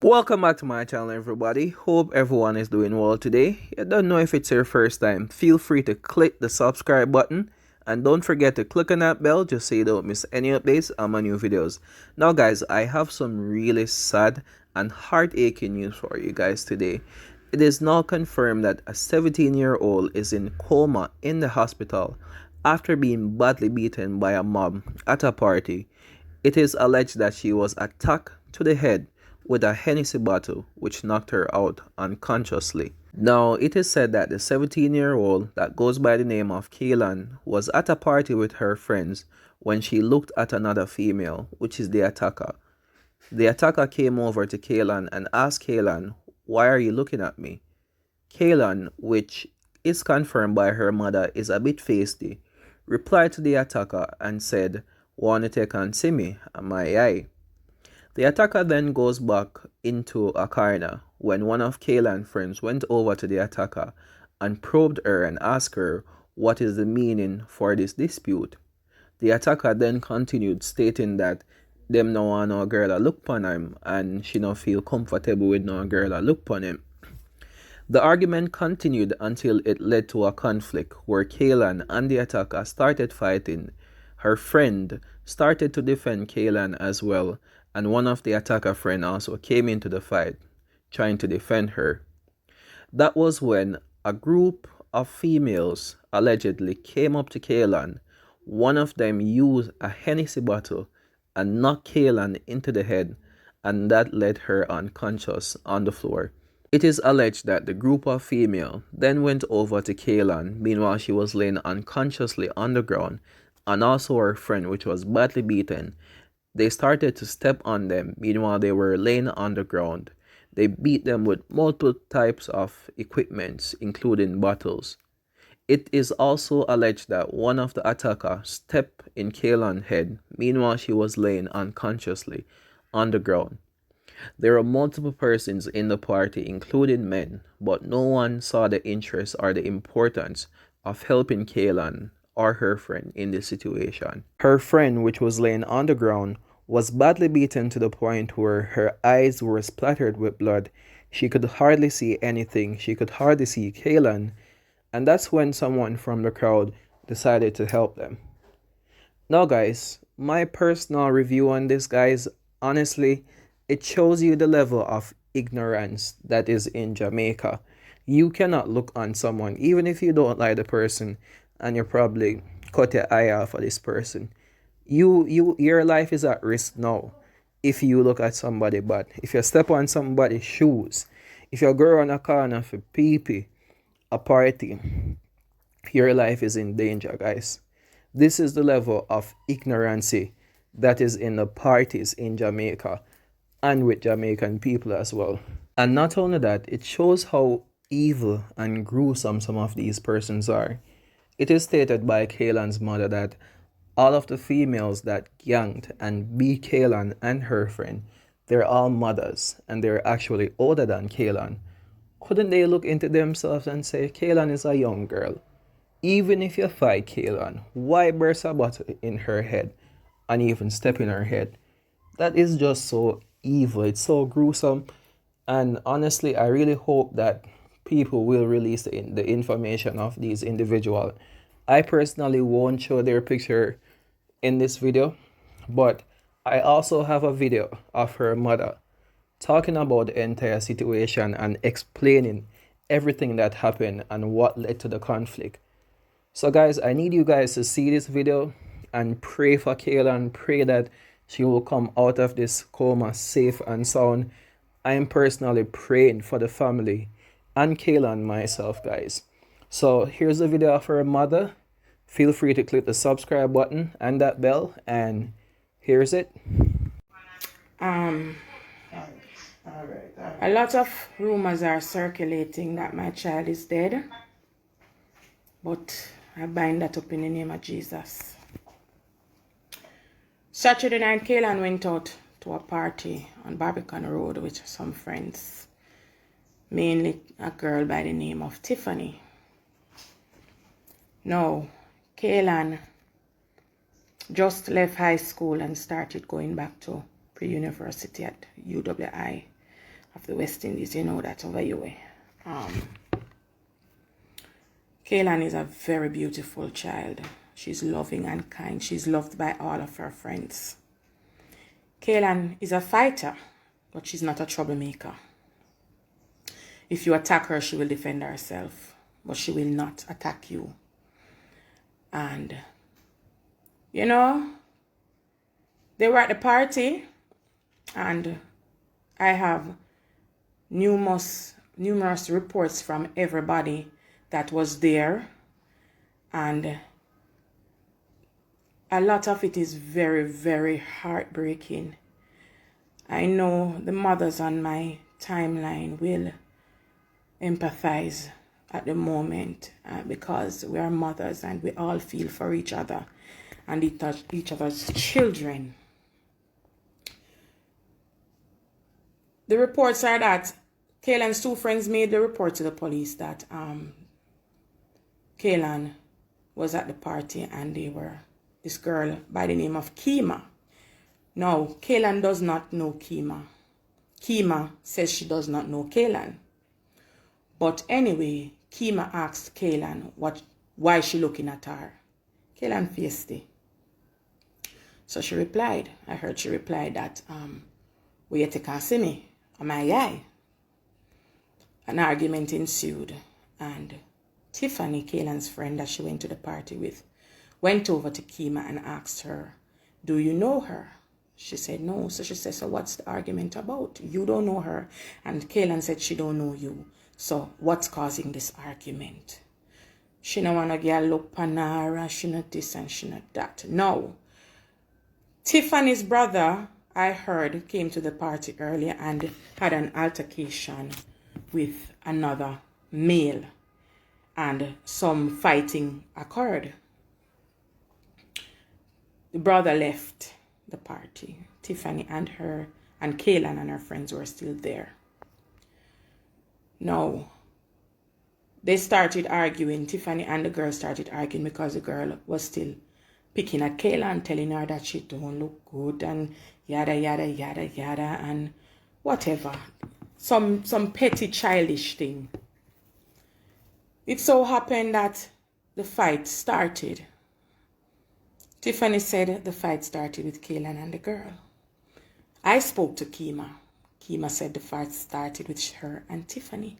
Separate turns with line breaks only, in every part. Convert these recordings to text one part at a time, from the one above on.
Welcome back to my channel, everybody. Hope everyone is doing well today. I don't know if it's your first time. Feel free to click the subscribe button and don't forget to click on that bell just so you don't miss any updates on my new videos. Now guys, I have some really sad and heart-aching news for you guys today. It is now confirmed that a 17-year-old is in coma in the hospital after being badly beaten by a mob at a party. It is alleged that she was attacked to the head with a Hennessy bottle, which knocked her out unconsciously. Now, it is said that the 17-year-old that goes by the name of Kaylan was at a party with her friends when she looked at another female, which is the attacker. The attacker came over to Kaylan and asked Kaylan, "Why are you looking at me?" Kaylan, which is confirmed by her mother is a bit feisty, replied to the attacker and said, "Wanna take and see me? Am I?" The attacker then goes back into a corner when one of Kaylan's friends went over to the attacker and probed her and asked her what is the meaning for this dispute. The attacker then continued stating that them no want no girl a look pon him and she no feel comfortable with no girl a look pon him. The argument continued until it led to a conflict where Kaylan and the attacker started fighting. Her friend started to defend Kaylan as well, and one of the attacker friend also came into the fight, trying to defend her. That was when a group of females allegedly came up to Kaylan. One of them used a Hennessy bottle and knocked Kaylan into the head, and that led her unconscious on the floor. It is alleged that the group of female then went over to Kaylan, meanwhile she was laying unconsciously on the ground, and also her friend, which was badly beaten. They started to step on them, meanwhile they were laying on the ground. They beat them with multiple types of equipment, including bottles. It is also alleged that one of the attackers stepped in Kaylan's head, meanwhile she was laying unconsciously on the ground. There were multiple persons in the party, including men, but no one saw the interest or the importance of helping Kaylan or her friend in this situation. Her friend, which was laying on the ground, was badly beaten to the point where her eyes were splattered with blood. She could hardly see anything. She could hardly see Kaylan, and that's when someone from the crowd decided to help them. Now guys, my personal review on this, guys, honestly, it shows you the level of ignorance that is in Jamaica. You cannot look on someone, even if you don't like the person, and you probably cut your eye off of this person. Your life is at risk now if you look at somebody bad. If you step on somebody's shoes, if you go around a corner for pee a party, your life is in danger, guys. This is the level of ignorancy that is in the parties in Jamaica and with Jamaican people as well. And not only that, it shows how evil and gruesome some of these persons are. It is stated by Kaylan's mother that all of the females that ganged and beat Kaylan and her friend, they're all mothers and they're actually older than Kaylan. Couldn't they look into themselves and say, Kaylan is a young girl? Even if you fight Kaylan, why burst a bottle in her head and even step in her head? That is just so evil. It's so gruesome. And honestly, I really hope that people will release the information of these individuals. I personally won't show their picture in this video, but I also have a video of her mother talking about the entire situation and explaining everything that happened and what led to the conflict. So guys, I need you guys to see this video and pray for Kaylan, pray that she will come out of this coma safe and sound. I am personally praying for the family and Kaylan myself, guys. So here's the video of her mother. Feel free to click the subscribe button and that bell, and here's it.
A lot of rumors are circulating that my child is dead, but I bind that up in the name of Jesus. Saturday night, Kaylan went out to a party on Barbican Road with some friends, mainly a girl by the name of Tiffany. Now, Kaylan just left high school and started going back to pre-university at UWI. of the West Indies. You know that over your way. Kaylin is a very beautiful child. She's loving and kind. She's loved by all of her friends. Kaylin is a fighter, but she's not a troublemaker. If you attack her, she will defend herself, but she will not attack you. And, you know, they were at the party, and I have numerous reports from everybody that was there, and a lot of it is very, very heartbreaking. I know the mothers on my timeline will empathize at the moment because we are mothers and we all feel for each other and each other's children. The reports are that Kaylin's two friends made the report to the police that Kaylin was at the party and they were this girl by the name of Coma. Now, Kaylin does not know Coma. Coma says she does not know Kaylin. But anyway, Coma asked Kaylin why she looking at her. Kaylin faced it. So she replied, I heard she replied that, will you take and see me? Am I guy? An argument ensued, and Tiffany, Kaylin's friend that she went to the party with, went over to Coma and asked her, do you know her? She said no. So she said, so what's the argument about? You don't know her. And Kaylin said she don't know you. So what's causing this argument? She don't want to get a look panara, she not this and she not that. No. Tiffany's brother, I heard, came to the party earlier and had an altercation with another male. And some fighting occurred. The brother left the party. Tiffany and Kaylin and her friends were still there. Now, they started arguing. Tiffany and the girl started arguing because the girl was still picking at Kaylin, telling her that she don't look good and yada, yada, yada, yada, and whatever. Some petty childish thing. It so happened that the fight started. Tiffany said the fight started with Kaylin and the girl. I spoke to Coma. Coma said the fight started with her and Tiffany.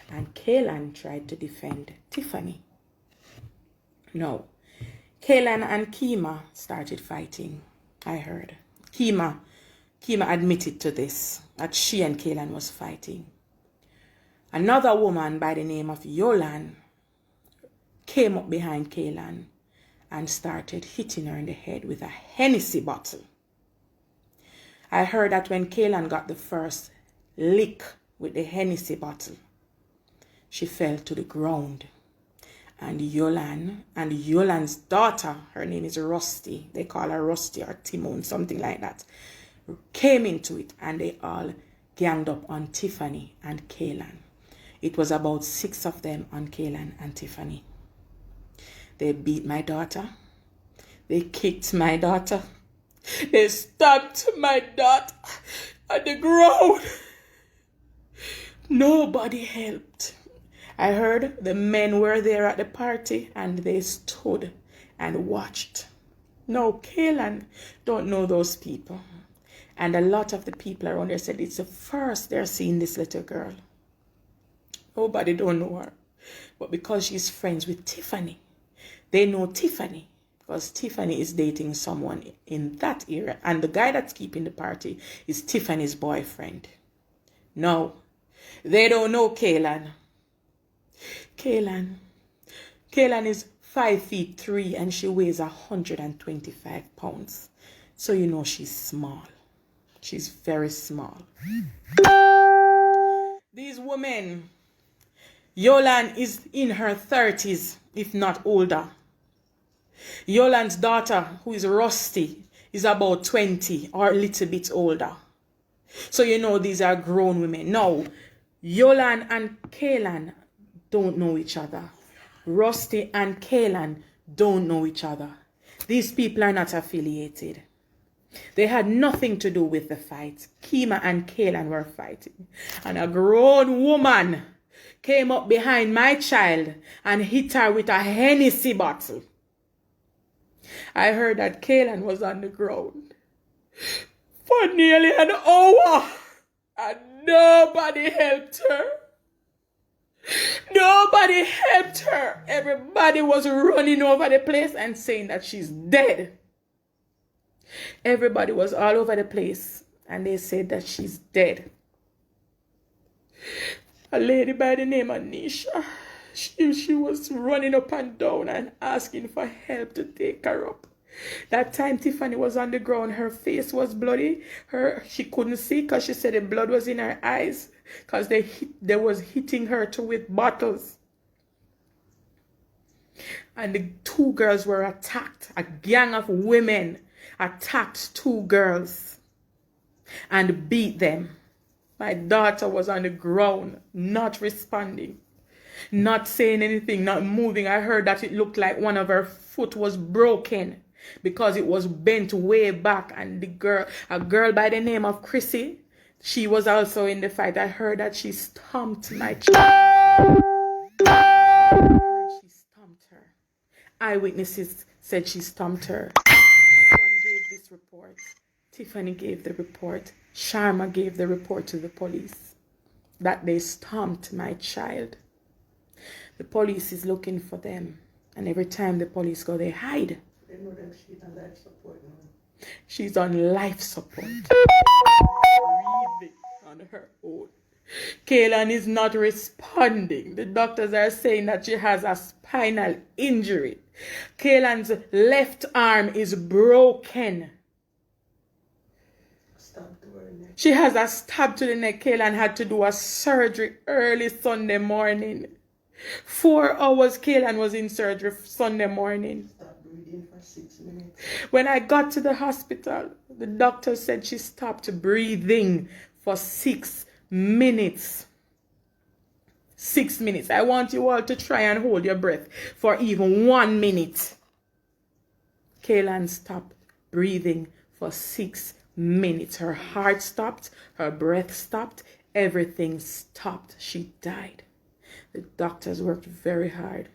And Kaylin tried to defend Tiffany. No. Kaylin and Coma started fighting, I heard. Coma admitted to this, that she and Kaylin was fighting. Another woman by the name of Yolan came up behind Kaylin and started hitting her in the head with a Hennessy bottle. I heard that when Kaylin got the first lick with the Hennessy bottle, she fell to the ground. And Yolan's daughter, her name is Rusty, they call her Rusty or Timon, something like that, came into it and they all ganged up on Tiffany and Kaylin. It was about 6 of them on Kaylin and Tiffany. They beat my daughter. They kicked my daughter. They stabbed my daughter on the ground. Nobody helped. I heard the men were there at the party and they stood and watched. No, Kaylin don't know those people. And a lot of the people around there said it's the first they're seeing this little girl. Nobody don't know her. But because she's friends with Tiffany, they know Tiffany. Because Tiffany is dating someone in that area. And the guy that's keeping the party is Tiffany's boyfriend. No, they don't know Kaylin. Kaylin is 5'3" and she weighs 125 pounds. So you know she's small. She's very small. These women, Yolan is in her 30s, if not older. Yolan's daughter, who is Rusty, is about 20 or a little bit older. So you know these are grown women. Now, Yolan and Kaylin don't know each other. Rusty and Kaylin don't know each other. These people are not affiliated. They had nothing to do with the fight. Coma and Kaylin were fighting. And a grown woman came up behind my child and hit her with a Hennessy bottle. I heard that Kaylin was on the ground for nearly an hour and nobody helped her. Nobody helped her. Everybody was running over the place and saying that she's dead. Everybody was all over the place and they said that she's dead. A lady by the name of Nisha, she was running up and down and asking for help to take her up. That time Tiffany was on the ground, her face was bloody. She couldn't see because she said the blood was in her eyes because they was hitting her too with bottles. And the two girls were attacked. A gang of women attacked two girls and beat them. My daughter was on the ground, not responding, not saying anything, not moving. I heard that it looked like one of her foot was broken because it was bent way back. And a girl by the name of Chrissy, she was also in the fight. I heard that she stomped my child. I heard she stomped her. Eyewitnesses said she stomped her. One gave this report. Tiffany gave the report. Sharma gave the report to the police that they stomped my child. The police is looking for them. And every time the police go, they hide.
They know that she's on life support now.
She's on life support. Breathing on her own. Kaylin is not responding. The doctors are saying that she has a spinal injury. Kaylin's left arm is broken. She has a stab to the neck. Kaylin had to do a surgery early Sunday morning. 4 hours Kaylin was in surgery Sunday morning.
Stop breathing for 6 minutes.
When I got to the hospital, the doctor said she stopped breathing for 6 minutes. 6 minutes. I want you all to try and hold your breath for even 1 minute. Kaylin stopped breathing for 6 minutes. Her heart stopped. Her breath stopped. Everything stopped. She died. The doctors worked very hard.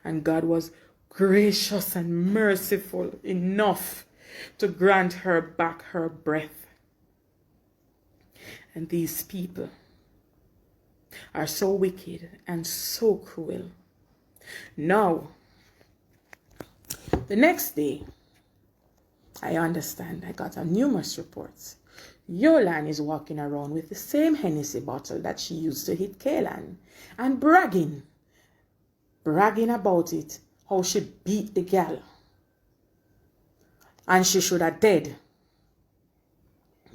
And God was gracious and merciful enough to grant her back her breath. And these people are so wicked and so cruel. Now, the next day, I understand I got numerous reports. Yolan is walking around with the same Hennessy bottle that she used to hit Kaylin and bragging about it, how she beat the gal. And she should have dead.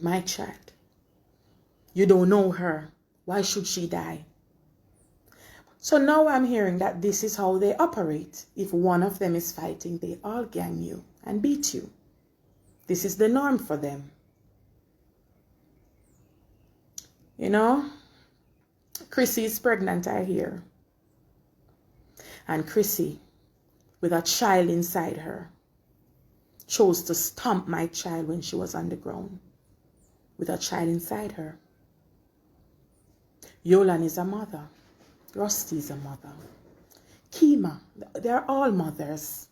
My child, you don't know her. Why should she die? So now I'm hearing that this is how they operate. If one of them is fighting, they all gang you and beat you. This is the norm for them. You know, Chrissy is pregnant, I hear. And Chrissy, with a child inside her, chose to stomp my child when she was on the ground. With a child inside her. Yolan is a mother. Rusty is a mother. Coma, they're all mothers.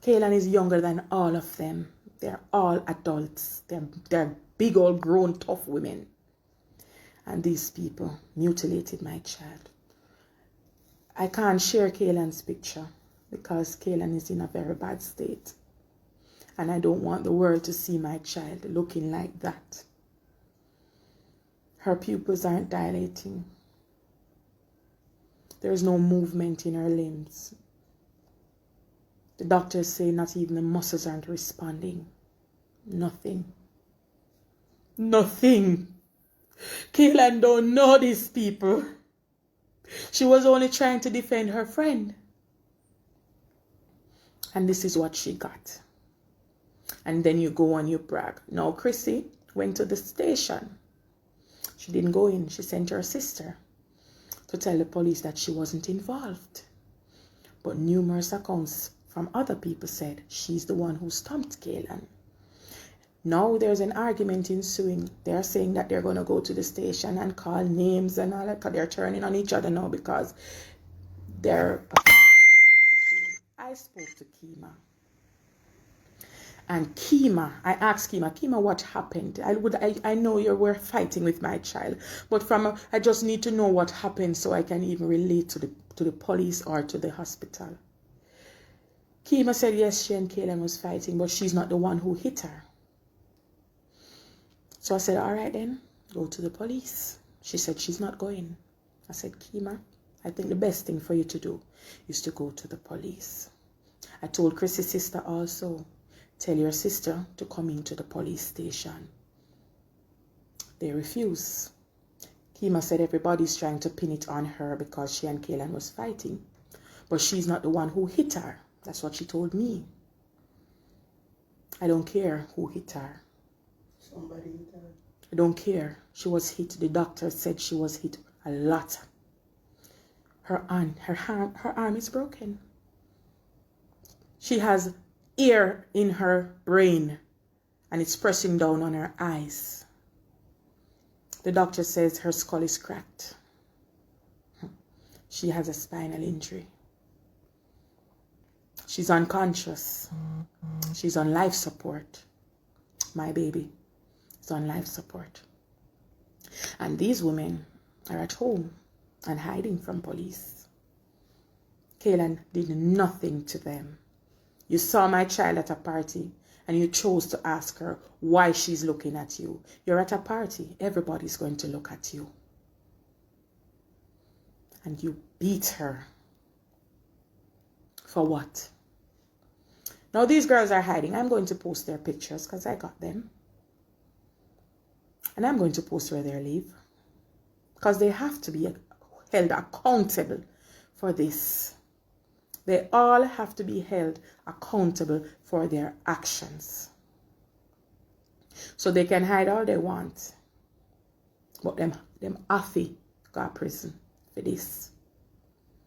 Kaylin is younger than all of them. They're all adults. They're big old grown tough women. And these people mutilated my child. I can't share Kaylin's picture because Kaylin is in a very bad state. And I don't want the world to see my child looking like that. Her pupils aren't dilating. There's no movement in her limbs. The doctors say not even the muscles aren't responding. Nothing. Nothing. Kaylin don't know these people. She was only trying to defend her friend. And this is what she got. And then you go and you brag. Now Chrissy went to the station. She didn't go in. She sent her sister to tell the police that she wasn't involved. But numerous accounts from other people said she's the one who stomped Kaylin. Now there's an argument ensuing. They're saying that they're going to go to the station and call names and all that, because they're turning on each other now because they're... I spoke to Kima. And Kima, I asked Kima, what happened? I know you were fighting with my child, but I just need to know what happened so I can even relate to the police or to the hospital. Kima said yes, she and Kaylin was fighting, but she's not the one who hit her. So I said, all right then, go to the police. She said she's not going. I said, Kima, I think the best thing for you to do is to go to the police. I told Chrissy's sister also, tell your sister to come into the police station. They refuse. Kima said everybody's trying to pin it on her because she and Kaylin was fighting. But she's not the one who hit her. That's what she told me. I don't care who hit her.
Somebody hit her.
I don't care. She was hit. The doctor said she was hit a lot. Her arm is broken. She has air in her brain and it's pressing down on her eyes. The doctor says her skull is cracked. She has a spinal injury. She's unconscious. She's on life support. My baby is on life support. And these women are at home and hiding from police. Kaylin did nothing to them. You saw my child at a party and you chose to ask her why she's looking at you. You're at a party. Everybody's going to look at you. And you beat her. For what? Now these girls are hiding. I'm going to post their pictures because I got them. And I'm going to post where they live. Because they have to be held accountable for this. They all have to be held accountable for their actions. So they can hide all they want. But them affy go to prison for this.